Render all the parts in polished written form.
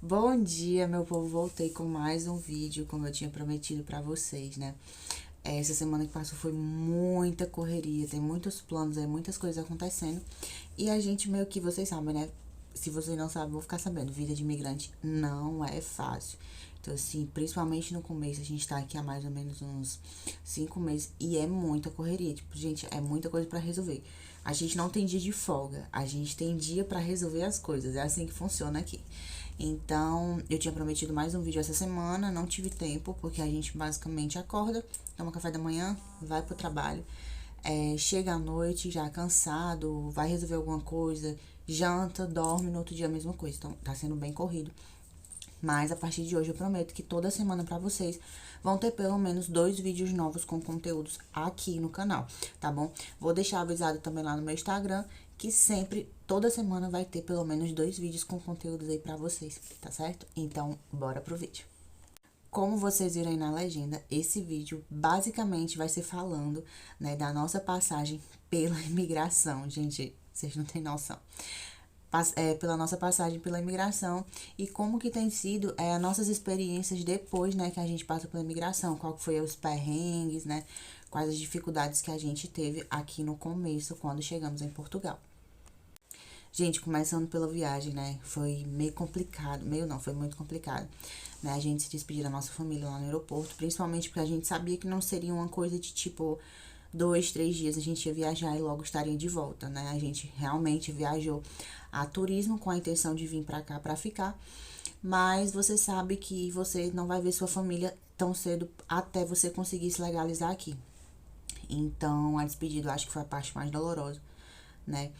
Bom dia, meu povo. Voltei com mais um vídeo, como eu tinha prometido pra vocês, né? Essa semana que passou foi muita correria, tem muitos planos aí, muitas coisas acontecendo. E a gente meio que, vocês sabem, né? Se vocês não sabem, vou ficar sabendo. Vida de imigrante não é fácil. Então, assim, principalmente no começo, a gente tá aqui há mais ou menos uns 5 meses e é muita correria. Tipo, gente, é muita coisa pra resolver. A gente não tem dia de folga, a gente tem dia pra resolver as coisas. É assim que funciona aqui. Então, eu tinha prometido mais um vídeo essa semana, não tive tempo, porque a gente basicamente acorda, toma café da manhã, vai pro trabalho, chega à noite já cansado, vai resolver alguma coisa, janta, dorme, no outro dia a mesma coisa. Então, tá sendo bem corrido. Mas a partir de hoje eu prometo que toda semana pra vocês vão ter pelo menos 2 vídeos novos com conteúdos aqui no canal, tá bom? Vou deixar avisado também lá no meu Instagram que sempre, toda semana vai ter pelo menos 2 vídeos com conteúdos aí pra vocês, tá certo? Então, bora pro vídeo. Como vocês viram aí na legenda, esse vídeo basicamente vai ser falando, né, da nossa passagem pela imigração. Gente, vocês não têm noção. Pela nossa passagem pela imigração e como que tem sido as nossas experiências depois, né, que a gente passa pela imigração, qual que foi os perrengues, né, quais as dificuldades que a gente teve aqui no começo, quando chegamos em Portugal. Gente, começando pela viagem, né, foi meio complicado, meio não, foi muito complicado, né, a gente se despedir da nossa família lá no aeroporto, principalmente porque a gente sabia que não seria uma coisa de tipo 2, 3 dias a gente ia viajar e logo estaria de volta, né? A gente realmente viajou a turismo com a intenção de vir pra cá pra ficar, mas você sabe que você não vai ver sua família tão cedo até você conseguir se legalizar aqui. Então, a despedida eu acho que foi a parte mais dolorosa, né?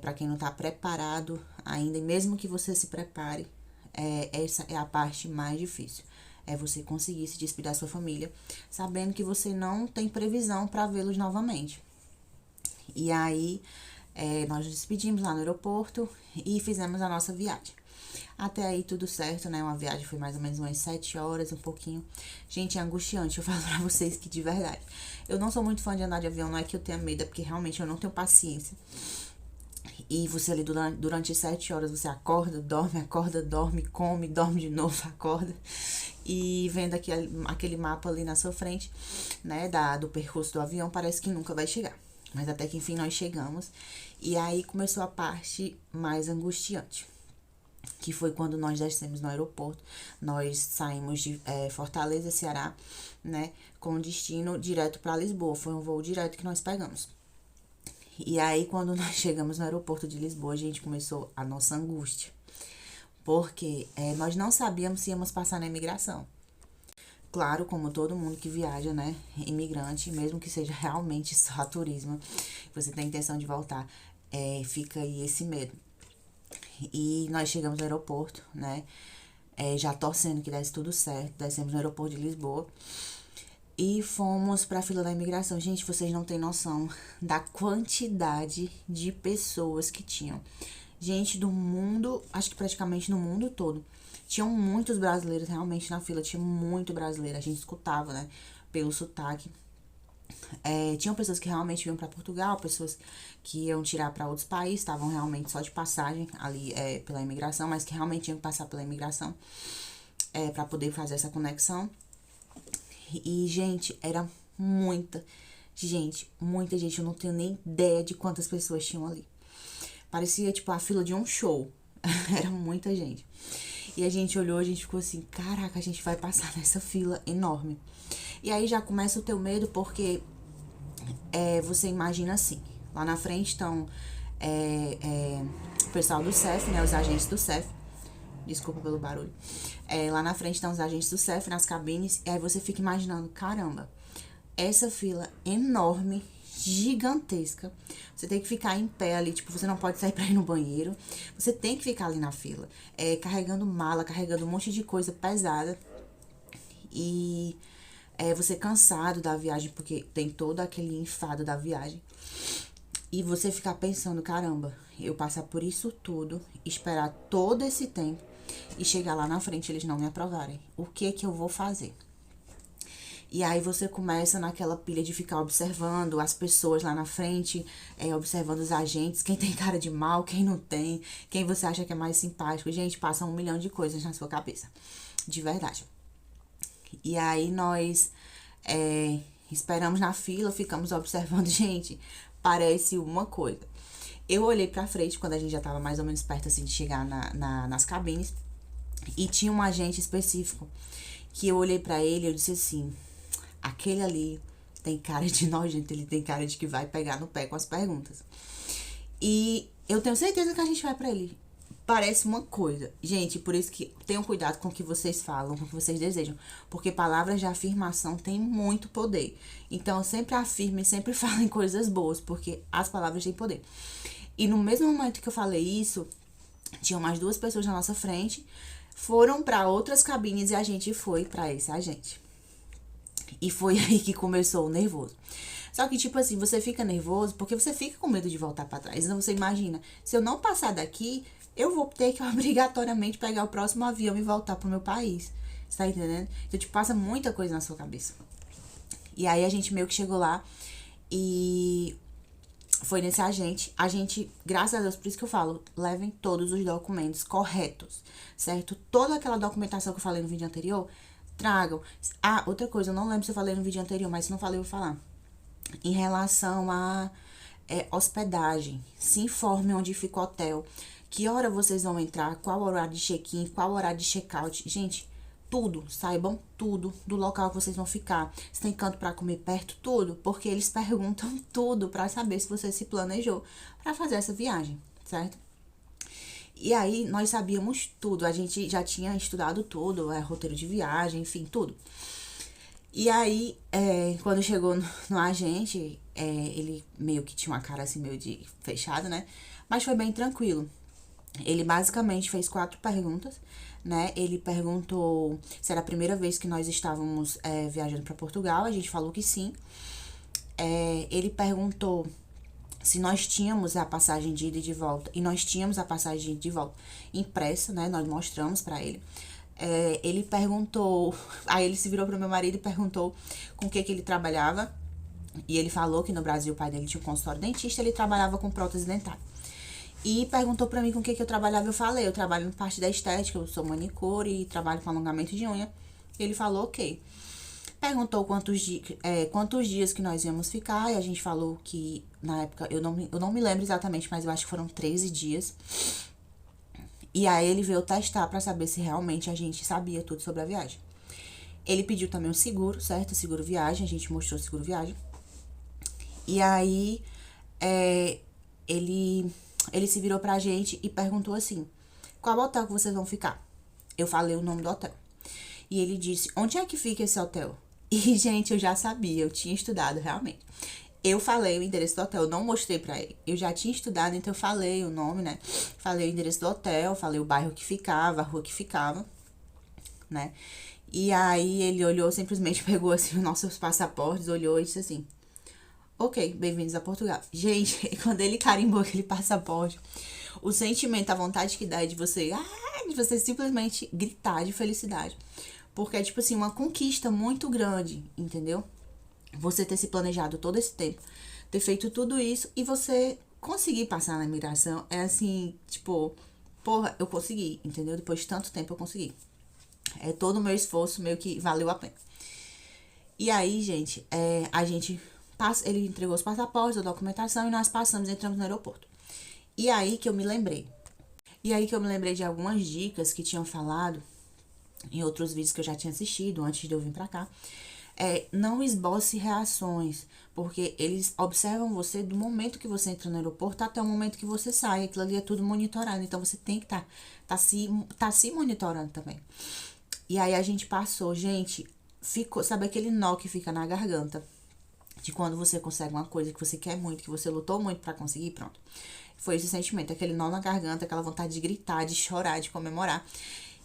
Para quem não tá preparado ainda, e mesmo que você se prepare, essa é a parte mais difícil. É você conseguir se despedir da sua família, sabendo que você não tem previsão para vê-los novamente. E aí, nós nos despedimos lá no aeroporto e fizemos a nossa viagem. Até aí tudo certo, né? Uma viagem foi mais ou menos umas 7 horas, um pouquinho. Gente, é angustiante, eu falo pra vocês que de verdade. Eu não sou muito fã de andar de avião, não é que eu tenha medo, é porque realmente eu não tenho paciência. E você ali durante 7 horas, você acorda, dorme, come, dorme de novo, acorda. E vendo aquele mapa ali na sua frente, né, do percurso do avião, parece que nunca vai chegar. Mas até que enfim nós chegamos. E aí começou a parte mais angustiante, que foi quando nós descemos no aeroporto. Nós saímos de Fortaleza, Ceará, né, com destino direto para Lisboa. Foi um voo direto que nós pegamos. E aí, quando nós chegamos no aeroporto de Lisboa, a gente começou a nossa angústia. Porque nós não sabíamos se íamos passar na imigração. Claro, como todo mundo que viaja, né, imigrante, mesmo que seja realmente só turismo, você tem a intenção de voltar, fica aí esse medo. E nós chegamos no aeroporto, né, já torcendo que desse tudo certo, descemos no aeroporto de Lisboa e fomos pra fila da imigração. Gente, vocês não têm noção da quantidade de pessoas que tinham. Gente do mundo, acho que praticamente no mundo todo. Tinham muitos brasileiros realmente na fila, tinha muito brasileiro. A gente escutava, né, pelo sotaque. Tinham pessoas que realmente iam para Portugal, pessoas que iam tirar para outros países, estavam realmente só de passagem ali pela imigração, mas que realmente iam passar pela imigração para poder fazer essa conexão. E, gente, era muita gente. Eu não tenho nem ideia de quantas pessoas tinham ali. Parecia, tipo, a fila de um show. Era muita gente. E a gente olhou, a gente ficou assim, caraca, a gente vai passar nessa fila enorme. E aí já começa o teu medo, porque você imagina assim, lá na frente estão o pessoal do CEF, né, os agentes do CEF, desculpa pelo barulho, lá na frente estão os agentes do CEF nas cabines, e aí você fica imaginando, caramba, essa fila enorme, gigantesca, você tem que ficar em pé ali, tipo, você não pode sair pra ir no banheiro, você tem que ficar ali na fila, carregando mala, carregando um monte de coisa pesada, e você cansado da viagem, porque tem todo aquele enfado da viagem, e você ficar pensando, caramba, eu passar por isso tudo, esperar todo esse tempo, e chegar lá na frente eles não me aprovarem, o que que eu vou fazer? E aí você começa naquela pilha de ficar observando as pessoas lá na frente, observando os agentes, quem tem cara de mal, quem não tem, quem você acha que é mais simpático. Gente, passa 1 milhão de coisas na sua cabeça. De verdade. E aí nós esperamos na fila, ficamos observando. Gente, parece uma coisa. Eu olhei pra frente quando a gente já tava mais ou menos perto assim de chegar nas cabines. E tinha um agente específico que eu olhei pra ele e eu disse assim: aquele ali tem cara de nojento, ele tem cara de que vai pegar no pé com as perguntas. E eu tenho certeza que a gente vai pra ele. Parece uma coisa. Gente, por isso que tenham cuidado com o que vocês falam, com o que vocês desejam. Porque palavras de afirmação têm muito poder. Então, sempre afirmem, sempre falem coisas boas, porque as palavras têm poder. E no mesmo momento que eu falei isso, tinham mais 2 pessoas na nossa frente, foram para outras cabines e a gente foi para esse agente. E foi aí que começou o nervoso. Só que, tipo assim, você fica nervoso porque você fica com medo de voltar para trás. Então, você imagina, se eu não passar daqui, eu vou ter que obrigatoriamente pegar o próximo avião e voltar pro meu país. Você tá entendendo? Então, tipo, passa muita coisa na sua cabeça. E aí, a gente meio que chegou lá e foi nesse agente. A gente, graças a Deus, por isso que eu falo, levem todos os documentos corretos, certo? Toda aquela documentação que eu falei no vídeo anterior, tragam. Ah, outra coisa, eu não lembro se eu falei no vídeo anterior, mas se não falei, eu vou falar. Em relação a hospedagem, se informe onde fica o hotel, que hora vocês vão entrar, qual horário de check-in, qual horário de check-out. Gente, tudo, saibam tudo do local que vocês vão ficar. Se tem canto para comer perto, tudo, porque eles perguntam tudo para saber se você se planejou para fazer essa viagem, certo? E aí, nós sabíamos tudo, a gente já tinha estudado tudo, roteiro de viagem, enfim, tudo. E aí, quando chegou no agente, ele meio que tinha uma cara assim, meio de fechado, né? Mas foi bem tranquilo. Ele basicamente fez 4 perguntas, né? Ele perguntou se era a primeira vez que nós estávamos viajando para Portugal. A gente falou que sim. Ele perguntou se nós tínhamos a passagem de ida e de volta. E nós tínhamos a passagem de ida e de volta impressa, né? Nós mostramos para ele. Ele perguntou... Aí ele se virou pro meu marido e perguntou com o que ele trabalhava. E ele falou que no Brasil o pai dele tinha um consultório dentista. Ele trabalhava com prótese dentária. E perguntou pra mim com o que eu trabalhava. Eu falei, eu trabalho na parte da estética, eu sou manicure e trabalho com alongamento de unha. Ele falou, ok. Perguntou quantos dias que nós íamos ficar. E a gente falou que, na época, eu não me lembro exatamente, mas eu acho que foram 13 dias. E aí ele veio testar pra saber se realmente a gente sabia tudo sobre a viagem. Ele pediu também um seguro, certo? Seguro viagem, a gente mostrou o seguro viagem. E aí, ele se virou pra gente e perguntou assim, qual hotel que vocês vão ficar? Eu falei o nome do hotel. E ele disse, onde é que fica esse hotel? E, gente, eu já sabia, eu tinha estudado realmente. Eu falei o endereço do hotel, eu não mostrei pra ele. Eu já tinha estudado, então eu falei o nome, né? Falei o endereço do hotel, falei o bairro que ficava, a rua que ficava, né? E aí ele olhou, simplesmente pegou assim os nossos passaportes, olhou e disse assim, ok, bem-vindos a Portugal. Gente, quando ele carimbou aquele passaporte, o sentimento, a vontade que dá é de você simplesmente gritar de felicidade. Porque é, tipo assim, uma conquista muito grande, entendeu? Você ter se planejado todo esse tempo, ter feito tudo isso e você conseguir passar na imigração é assim, tipo, porra, eu consegui, entendeu? Depois de tanto tempo eu consegui. Todo o meu esforço meio que valeu a pena. E aí, gente, ele entregou os passaportes, a documentação e nós passamos, entramos no aeroporto. E aí que eu me lembrei. De algumas dicas que tinham falado em outros vídeos que eu já tinha assistido antes de eu vir pra cá. Não esboce reações, porque eles observam você do momento que você entra no aeroporto até o momento que você sai. Aquilo ali é tudo monitorado, então você tem que tá se monitorando também. E aí a gente passou, gente, ficou, sabe aquele nó que fica na garganta? De quando você consegue uma coisa que você quer muito, que você lutou muito pra conseguir, pronto. Foi esse sentimento, aquele nó na garganta, aquela vontade de gritar, de chorar, de comemorar.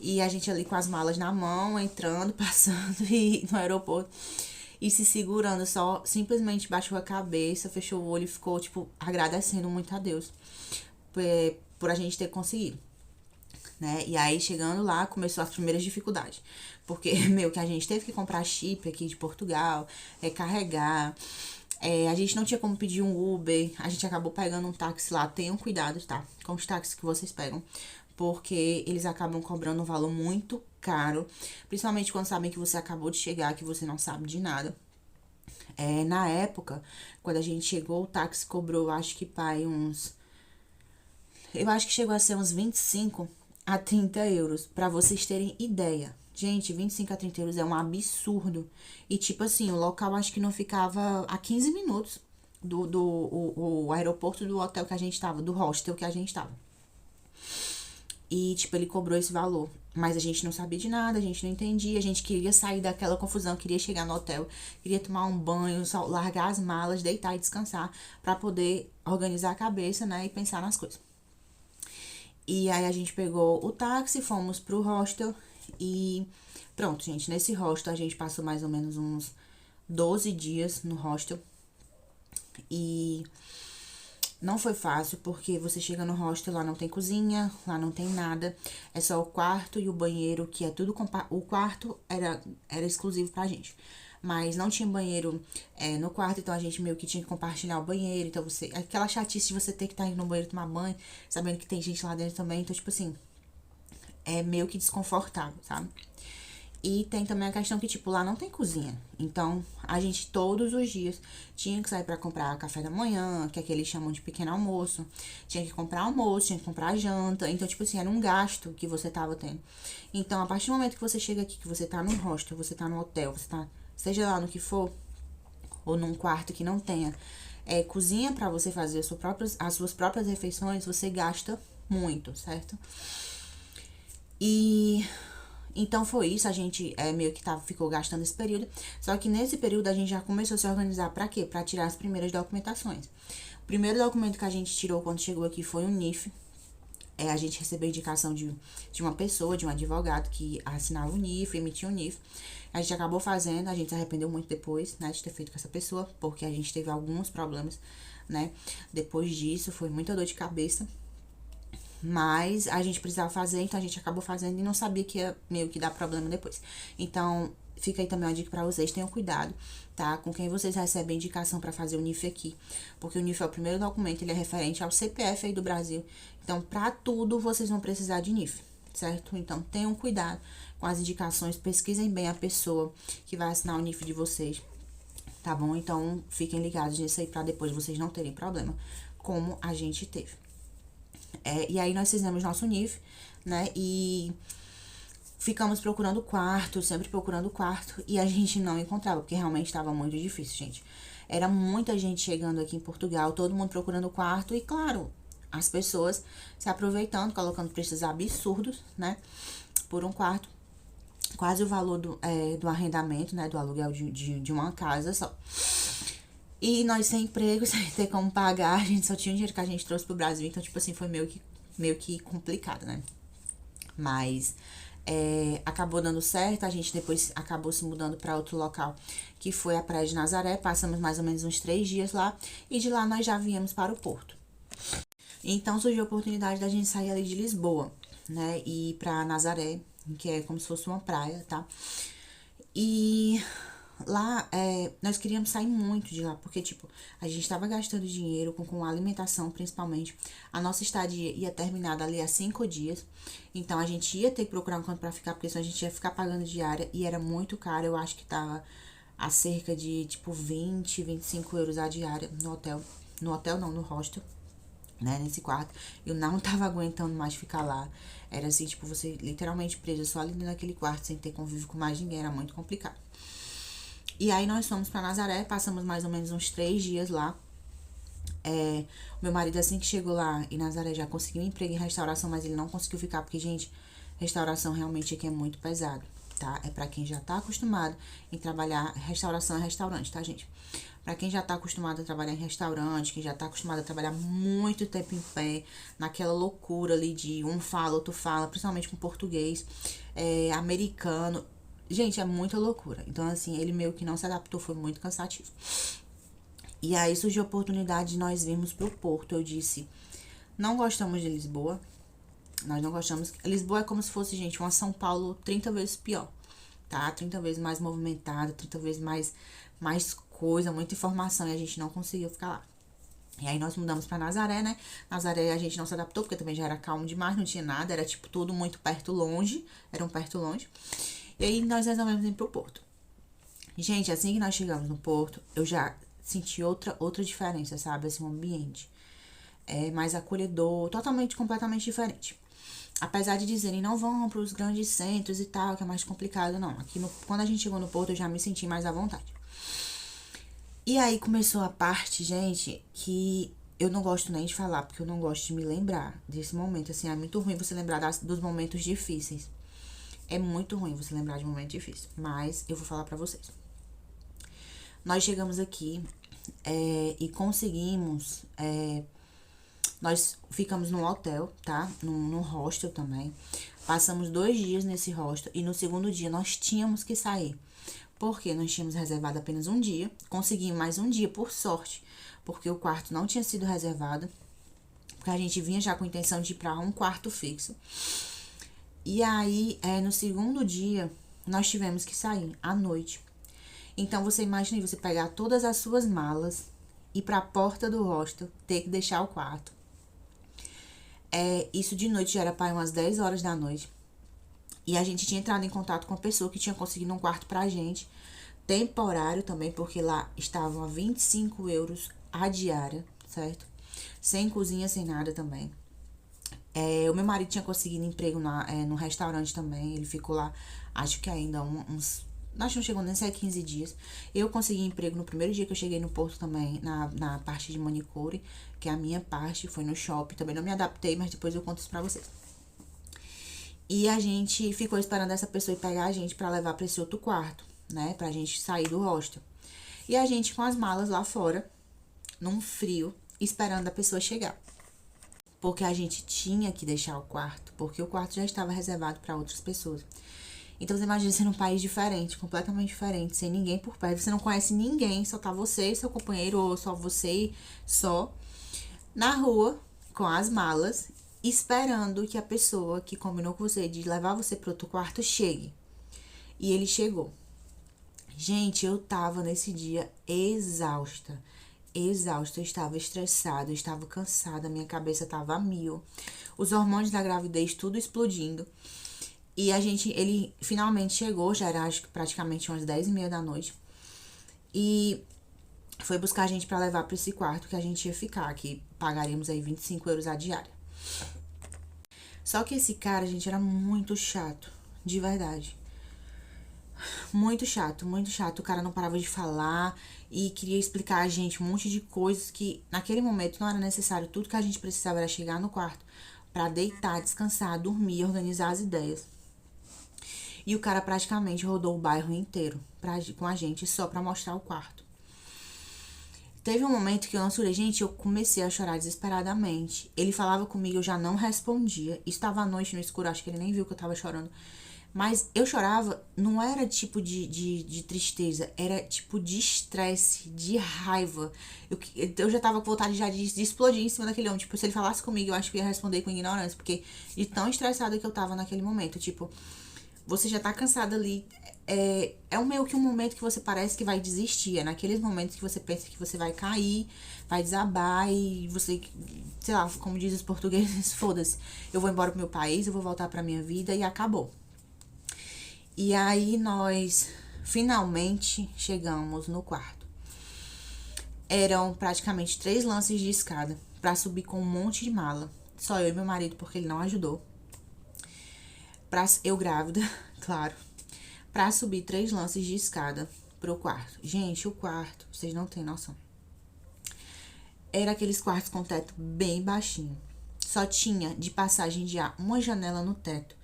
E a gente ali com as malas na mão, entrando, passando no aeroporto. E se segurando, só simplesmente baixou a cabeça, fechou o olho e ficou, tipo, agradecendo muito a Deus por a gente ter conseguido. né? E aí, chegando lá, começou as primeiras dificuldades. Porque, meio que a gente teve que comprar chip aqui de Portugal, carregar. A gente não tinha como pedir um Uber, a gente acabou pegando um táxi lá. Tenham cuidado, tá? Com os táxis que vocês pegam, porque eles acabam cobrando um valor muito caro, principalmente quando sabem que você acabou de chegar, que você não sabe de nada. Na época, quando a gente chegou, o táxi cobrou, acho que, pai, uns... Eu acho que chegou a ser uns 25 a 30 euros, pra vocês terem ideia. Gente, 25 a 30 euros é um absurdo. E, tipo assim, o local acho que não ficava a 15 minutos do aeroporto do hotel que a gente tava, do hostel que a gente tava. E, tipo, ele cobrou esse valor. Mas a gente não sabia de nada, a gente não entendia, a gente queria sair daquela confusão, queria chegar no hotel, queria tomar um banho, só largar as malas, deitar e descansar, pra poder organizar a cabeça, né, e pensar nas coisas. E aí a gente pegou o táxi, fomos pro hostel e pronto, gente. Nesse hostel a gente passou mais ou menos uns 12 dias no hostel. E não foi fácil, porque você chega no hostel, lá não tem cozinha, lá não tem nada. É só o quarto e o banheiro, que é tudo... O quarto era exclusivo pra gente. Mas não tinha banheiro no quarto, então a gente meio que tinha que compartilhar o banheiro. Então você... Aquela chatice de você ter que estar indo no banheiro tomar banho, sabendo que tem gente lá dentro também. Então, tipo assim, é meio que desconfortável, sabe? E tem também a questão que, tipo, lá não tem cozinha. Então, a gente todos os dias tinha que sair pra comprar café da manhã, que é que eles chamam de pequeno almoço. Tinha que comprar almoço, tinha que comprar janta. Então, tipo assim, era um gasto que você tava tendo. Então, a partir do momento que você chega aqui, que você tá no hostel, você tá no hotel, você tá, seja lá no que for, ou num quarto que não tenha cozinha pra você fazer as suas próprias refeições, você gasta muito, certo? E então foi isso, a gente meio que ficou gastando esse período. Só que nesse período a gente já começou a se organizar pra quê? Pra tirar as primeiras documentações. O primeiro documento que a gente tirou quando chegou aqui foi um NIF. A gente recebeu indicação de uma pessoa, de um advogado que assinava o NIF, emitia o NIF. A gente acabou fazendo, a gente se arrependeu muito depois, né, de ter feito com essa pessoa, porque a gente teve alguns problemas, né, depois disso, foi muita dor de cabeça. Mas a gente precisava fazer, então a gente acabou fazendo e não sabia que ia meio que dar problema depois. Então, fica aí também uma dica pra vocês, tenham cuidado, tá? Com quem vocês recebem indicação pra fazer o NIF aqui. Porque o NIF é o primeiro documento, ele é referente ao CPF aí do Brasil. Então, pra tudo, vocês vão precisar de NIF, certo? Então, tenham cuidado com as indicações, pesquisem bem a pessoa que vai assinar o NIF de vocês, tá bom? Então, fiquem ligados nisso aí pra depois vocês não terem problema, como a gente teve. E aí nós fizemos nosso NIF, né, e ficamos procurando quarto, sempre procurando quarto, e a gente não encontrava, porque realmente estava muito difícil, gente. Era muita gente chegando aqui em Portugal, todo mundo procurando quarto, e claro, as pessoas se aproveitando, colocando preços absurdos, né, por um quarto, quase o valor do arrendamento, né, do aluguel de uma casa só. E nós sem emprego, sem ter como pagar, a gente só tinha o dinheiro que a gente trouxe pro Brasil. Então, tipo assim, foi meio que complicado, né? Mas acabou dando certo, a gente depois acabou se mudando pra outro local, que foi a Praia de Nazaré. Passamos mais ou menos uns 3 dias lá. E de lá nós já viemos para o Porto. Então, surgiu a oportunidade da gente sair ali de Lisboa, né? E ir pra Nazaré, que é como se fosse uma praia, tá? E lá, nós queríamos sair muito de lá, porque, tipo, a gente tava gastando dinheiro com alimentação, principalmente. A nossa estadia ia terminar dali a 5 dias, então a gente ia ter que procurar um canto pra ficar, porque senão a gente ia ficar pagando diária, e era muito caro, eu acho que tava a cerca de, tipo, 20, 25 euros a diária no hotel. No hotel não, no hostel, né, nesse quarto. Eu não tava aguentando mais ficar lá. Era assim, tipo, você literalmente presa só ali naquele quarto, sem ter convívio com mais ninguém, era muito complicado. E aí nós fomos pra Nazaré, passamos mais ou menos uns 3 dias lá. Meu marido, assim que chegou lá em Nazaré, já conseguiu um emprego em restauração, mas ele não conseguiu ficar, porque, gente, restauração realmente aqui é muito pesado, tá? É pra quem já tá acostumado em trabalhar, restauração é restaurante, tá, gente? Pra quem já tá acostumado a trabalhar em restaurante, quem já tá acostumado a trabalhar muito tempo em pé, naquela loucura ali de um fala, outro fala, principalmente com português, americano. Gente, é muita loucura. Então, assim, ele meio que não se adaptou, foi muito cansativo. E aí surgiu a oportunidade de nós virmos pro Porto. Eu disse, não gostamos de Lisboa, Nós não gostamos. Lisboa é como se fosse, gente, uma São Paulo 30 vezes pior, tá? 30 vezes mais movimentada, 30 vezes mais coisa, muita informação, e a gente não conseguiu ficar lá. E aí nós mudamos pra Nazaré, né? Nazaré a gente não se adaptou, porque também já era calmo demais, não tinha nada, era tipo tudo muito perto longe, era um perto longe. E aí nós resolvemos ir pro Porto. Gente, assim que nós chegamos no Porto, eu já senti outra diferença, sabe? Assim, um ambiente mais acolhedor, totalmente, completamente diferente. Apesar de dizerem, não vão para os grandes centros e tal, que é mais complicado, não. Aqui, quando a gente chegou no Porto, eu já me senti mais à vontade. E aí começou a parte, gente, que eu não gosto nem de falar, porque eu não gosto de me lembrar desse momento. Assim, é muito ruim você lembrar dos momentos difíceis. É muito ruim você lembrar de momentos difíceis. Mas eu vou falar pra vocês. Nós chegamos aqui e conseguimos. Nós ficamos num hotel, tá? Num hostel também. Passamos 2 dias nesse hostel e no segundo dia nós tínhamos que sair. Porque nós tínhamos reservado apenas um dia. Conseguimos mais um dia, por sorte. Porque o quarto não tinha sido reservado. Porque a gente vinha já com a intenção de ir pra um quarto fixo. E aí, no segundo dia, nós tivemos que sair à noite. Então, você imagina você pegar todas as suas malas, ir pra porta do hostel, ter que deixar o quarto. Isso de noite já era para umas 10 horas da noite. E a gente tinha entrado em contato com a pessoa que tinha conseguido um quarto pra gente. Temporário também, porque lá estavam a 25 euros a diária, certo? Sem cozinha, sem nada também. O meu marido tinha conseguido emprego no restaurante também. Ele ficou lá, acho que ainda uns... Nós não chegamos nem a 15 dias. Eu consegui emprego no primeiro dia que eu cheguei no Porto também, na parte de manicure, que é a minha parte, foi no shopping. Também não me adaptei, mas depois eu conto isso pra vocês. E a gente ficou esperando essa pessoa ir pegar a gente pra levar pra esse outro quarto, né? Pra gente sair do hostel. E a gente com as malas lá fora, num frio, esperando a pessoa chegar. Porque a gente tinha que deixar o quarto, porque o quarto já estava reservado pra outras pessoas. Então, você imagina ser num país diferente, completamente diferente, sem ninguém por perto. Você não conhece ninguém, só tá você e seu companheiro, ou só você só, na rua, com as malas, esperando que a pessoa que combinou com você de levar você pro outro quarto chegue. E ele chegou. Gente, eu tava nesse dia exausta. Eu estava estressada, eu estava cansada, minha cabeça tava a mil. Os hormônios da gravidez tudo explodindo. E ele finalmente chegou, já era acho que praticamente umas 10h30 da noite. E foi buscar a gente pra levar pra esse quarto que a gente ia ficar, que pagaríamos aí 25 euros a diária. Só que esse cara, gente, era muito chato, de verdade. Muito chato, muito chato. O cara não parava de falar e queria explicar a gente um monte de coisas que naquele momento não era necessário. Tudo que a gente precisava era chegar no quarto pra deitar, descansar, dormir, organizar as ideias. E o cara praticamente rodou o bairro inteiro com a gente só pra mostrar o quarto. Teve um momento que eu não segurei, gente, eu comecei a chorar desesperadamente. Ele falava comigo, eu já não respondia. Estava à noite no escuro, acho que ele nem viu que eu tava chorando. Mas eu chorava, não era tipo de tristeza, era tipo de estresse, de raiva. Eu já tava com vontade já de explodir em cima daquele homem. Tipo, se ele falasse comigo, eu acho que eu ia responder com ignorância, porque de tão estressada que eu tava naquele momento. Tipo, você já tá cansada ali. Meio que um momento que você parece que vai desistir. É naqueles momentos que você pensa que você vai cair, vai desabar e você, sei lá, como diz os portugueses, foda-se. Eu vou embora pro meu país, eu vou voltar pra minha vida e acabou. E aí nós finalmente chegamos no quarto. Eram praticamente 3 lances de escada pra subir com um monte de mala. Só eu e meu marido, porque ele não ajudou. Eu grávida, claro. Pra subir 3 lances de escada pro quarto. Gente, o quarto, vocês não têm noção. Era aqueles quartos com teto bem baixinho. Só tinha de passagem de ar uma janela no teto,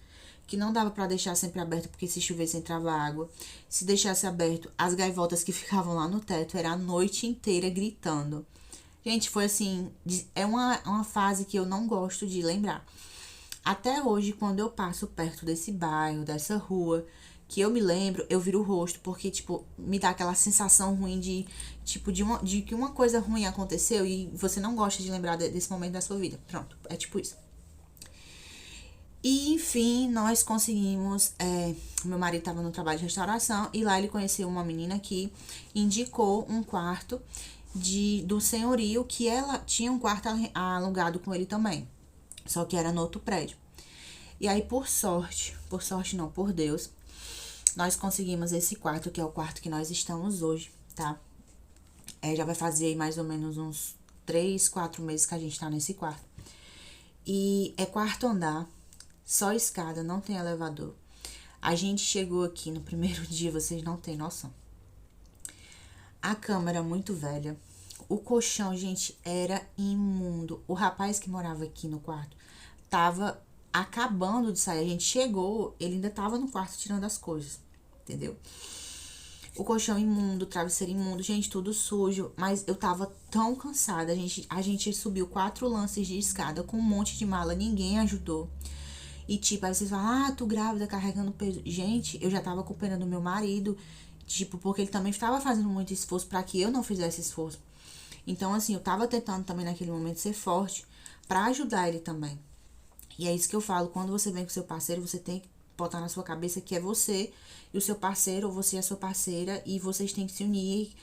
que não dava pra deixar sempre aberto, porque se chovesse entrava água. Se deixasse aberto, as gaivotas que ficavam lá no teto era a noite inteira gritando. Gente, foi assim, é uma fase que eu não gosto de lembrar. Até hoje, quando eu passo perto desse bairro, dessa rua, que eu me lembro, eu viro o rosto, porque, tipo, me dá aquela sensação ruim de que uma coisa ruim aconteceu e você não gosta de lembrar desse momento da sua vida. Pronto, é tipo isso. E, enfim, nós conseguimos. Meu marido estava no trabalho de restauração e lá ele conheceu uma menina que indicou um quarto do senhorio, que ela tinha um quarto alugado com ele também, só que era no outro prédio. E aí, por sorte não, por Deus, nós conseguimos esse quarto, que é o quarto que nós estamos hoje, tá? Já vai fazer aí mais ou menos uns 3, 4 meses que a gente tá nesse quarto. E é quarto andar, só escada, não tem elevador. A gente chegou aqui no primeiro dia, vocês não têm noção. A cama era muito velha. O colchão, gente, era imundo. O rapaz que morava aqui no quarto tava acabando de sair. A gente chegou, ele ainda tava no quarto tirando as coisas, entendeu? O colchão imundo, o travesseiro imundo, gente, tudo sujo. Mas eu tava tão cansada. A gente subiu 4 lances de escada com um monte de mala, ninguém ajudou. E tipo, aí vocês falam, tu grávida, carregando peso. Gente, eu já tava com pena do meu marido, tipo, porque ele também estava fazendo muito esforço para que eu não fizesse esforço. Então, assim, eu tava tentando também naquele momento ser forte para ajudar ele também. E é isso que eu falo, quando você vem com seu parceiro, você tem que botar na sua cabeça que é você e o seu parceiro, ou você é a sua parceira, e vocês têm que se unir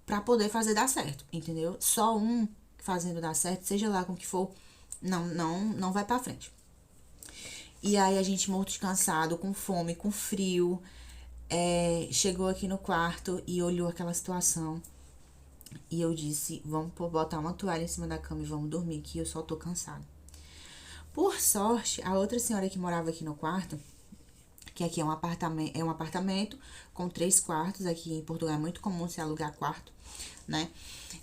para poder fazer dar certo, entendeu? Só um fazendo dar certo, seja lá com o que for, não vai para frente. E aí a gente morto de cansado, com fome, com frio, chegou aqui no quarto e olhou aquela situação. E eu disse, vamos botar uma toalha em cima da cama e vamos dormir, que eu só tô cansada. Por sorte, a outra senhora que morava aqui no quarto, que aqui é um apartamento com 3 quartos, aqui em Portugal é muito comum se alugar quarto, né?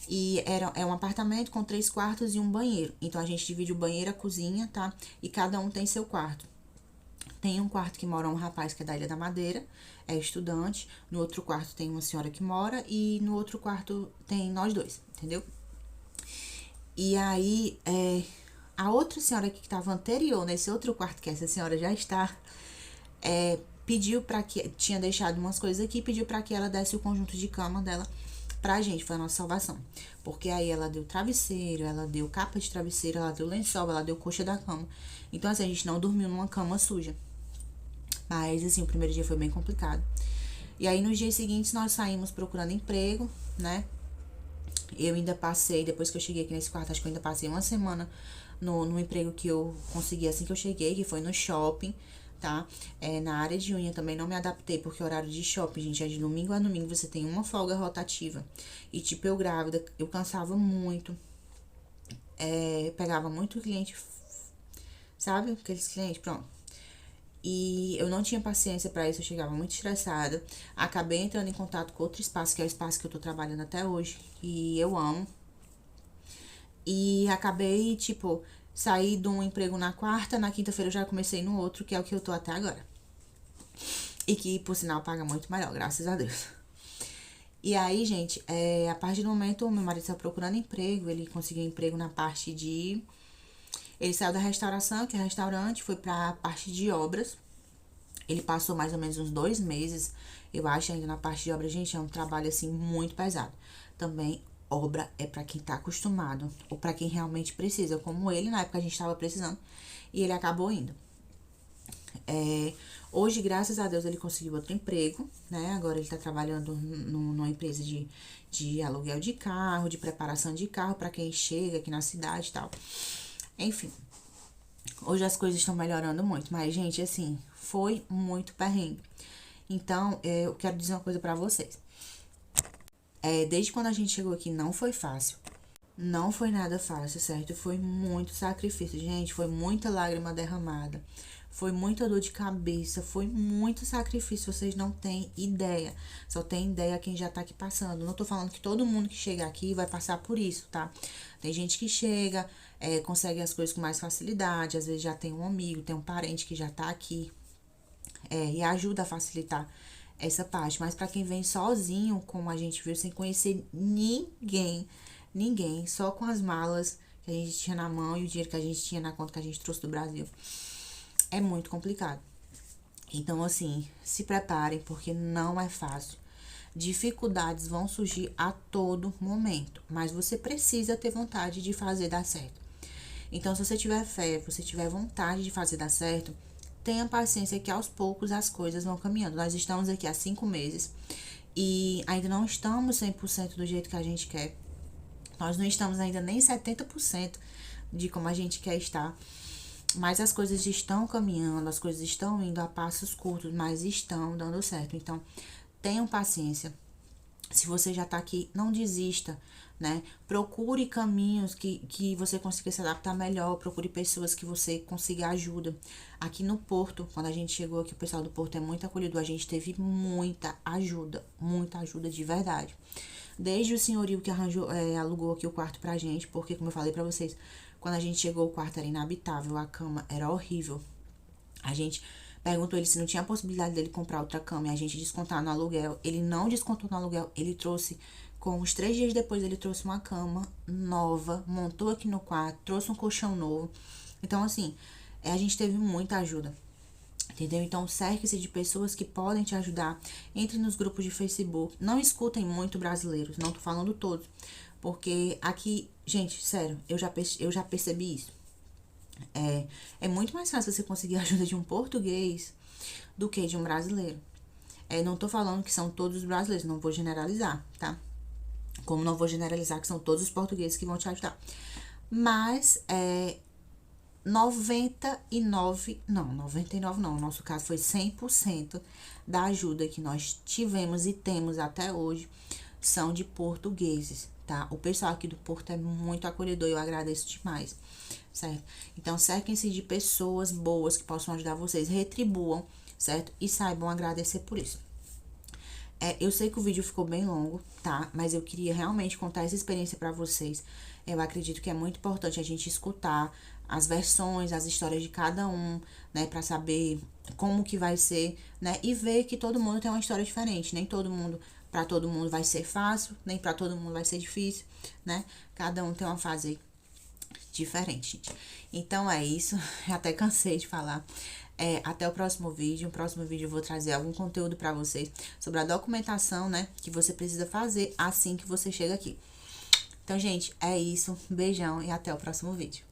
E é um apartamento com 3 quartos e um banheiro. Então, a gente divide o banheiro e a cozinha, tá? E cada um tem seu quarto. Tem um quarto que mora um rapaz que é da Ilha da Madeira, é estudante. No outro quarto tem uma senhora que mora e no outro quarto tem nós dois, entendeu? E aí, a outra senhora que estava anterior, nesse outro quarto que essa senhora já está, pediu para que, tinha deixado umas coisas aqui, pediu para que ela desse o conjunto de cama dela pra gente, foi a nossa salvação. Porque aí ela deu travesseiro, ela deu capa de travesseiro, ela deu lençol, ela deu coxa da cama. Então, assim, a gente não dormiu numa cama suja. Mas, assim, o primeiro dia foi bem complicado. E aí, nos dias seguintes, nós saímos procurando emprego, né? Eu ainda passei, depois que eu cheguei aqui nesse quarto, acho que eu ainda passei uma semana no emprego que eu consegui assim que eu cheguei, que foi no shopping, tá? Na área de unha também não me adaptei, porque o horário de shopping, gente, é de domingo a domingo, você tem uma folga rotativa. E, tipo, eu grávida, eu cansava muito. Pegava muito cliente, sabe? Aqueles clientes, pronto. E eu não tinha paciência pra isso, eu chegava muito estressada. Acabei entrando em contato com outro espaço, que é o espaço que eu tô trabalhando até hoje, e eu amo. E acabei, tipo, saí de um emprego na quarta, na quinta-feira eu já comecei no outro, que é o que eu tô até agora. E que, por sinal, paga muito melhor, graças a Deus. E aí, gente, a partir do momento, o meu marido estava procurando emprego, ele conseguiu emprego na parte de... Ele saiu da restauração, que é restaurante, foi pra parte de obras. Ele passou mais ou menos uns 2 meses, eu acho, ainda na parte de obra. Gente, é um trabalho, assim, muito pesado. Também, obra é pra quem tá acostumado, ou pra quem realmente precisa, como ele, na época a gente tava precisando, e ele acabou indo. Hoje, graças a Deus, ele conseguiu outro emprego, né? Agora ele tá trabalhando numa empresa de aluguel de carro, de preparação de carro pra quem chega aqui na cidade e tal. Enfim, hoje as coisas estão melhorando muito, mas, gente, assim, foi muito perrengue. Então, eu quero dizer uma coisa pra vocês. Desde quando a gente chegou aqui, não foi fácil. Não foi nada fácil, certo? Foi muito sacrifício, gente. Foi muita lágrima derramada. Foi muita dor de cabeça. Foi muito sacrifício. Vocês não têm ideia. Só tem ideia quem já tá aqui passando. Não tô falando que todo mundo que chega aqui vai passar por isso, tá? Tem gente que chega, consegue as coisas com mais facilidade. Às vezes já tem um amigo, tem um parente que já tá aqui. E ajuda a facilitar essa parte. Mas pra quem vem sozinho, como a gente viu, sem conhecer ninguém, só com as malas que a gente tinha na mão e o dinheiro que a gente tinha na conta que a gente trouxe do Brasil, é muito complicado. Então, assim, se preparem, porque não é fácil. Dificuldades vão surgir a todo momento, mas você precisa ter vontade de fazer dar certo. Então, se você tiver fé, se você tiver vontade de fazer dar certo, tenha paciência que aos poucos as coisas vão caminhando. Nós estamos aqui há 5 meses e ainda não estamos 100% do jeito que a gente quer. Nós não estamos ainda nem 70% de como a gente quer estar. Mas as coisas estão caminhando, as coisas estão indo a passos curtos, mas estão dando certo. Então, tenham paciência. Se você já tá aqui, não desista, né? Procure caminhos que você consiga se adaptar melhor. Procure pessoas que você consiga ajuda. Aqui no Porto, quando a gente chegou aqui, o pessoal do Porto é muito acolhedor. A gente teve muita ajuda de verdade. Desde o senhorio que arranjou, alugou aqui o quarto pra gente, porque, como eu falei pra vocês, quando a gente chegou, o quarto era inabitável, a cama era horrível. A gente perguntou ele se não tinha a possibilidade dele comprar outra cama e a gente descontar no aluguel. Ele não descontou no aluguel, ele trouxe, com uns 3 dias depois, ele trouxe uma cama nova, montou aqui no quarto, trouxe um colchão novo. Então, assim, a gente teve muita ajuda. Entendeu? Então, cerque-se de pessoas que podem te ajudar. Entre nos grupos de Facebook. Não escutem muito brasileiros, não tô falando todos. Porque aqui, gente, sério, eu já percebi isso. É muito mais fácil você conseguir a ajuda de um português do que de um brasileiro. Não tô falando que são todos os brasileiros, não vou generalizar, tá? Como não vou generalizar que são todos os portugueses que vão te ajudar. Mas, 99 não, no nosso caso foi 100% da ajuda que nós tivemos e temos até hoje são de portugueses, tá? O pessoal aqui do Porto é muito acolhedor e eu agradeço demais, certo? Então, cerquem-se de pessoas boas que possam ajudar vocês, retribuam, certo? E saibam agradecer por isso. Eu sei que o vídeo ficou bem longo, tá? Mas eu queria realmente contar essa experiência pra vocês. Eu acredito que é muito importante a gente escutar as versões, as histórias de cada um, né? Pra saber como que vai ser, né? E ver que todo mundo tem uma história diferente. Nem todo mundo, pra todo mundo vai ser fácil, nem pra todo mundo vai ser difícil, né? Cada um tem uma fase diferente, gente. Então, é isso. Eu até cansei de falar. Até o próximo vídeo. No próximo vídeo eu vou trazer algum conteúdo pra vocês sobre a documentação, né? Que você precisa fazer assim que você chega aqui. Então, gente, é isso. Beijão e até o próximo vídeo.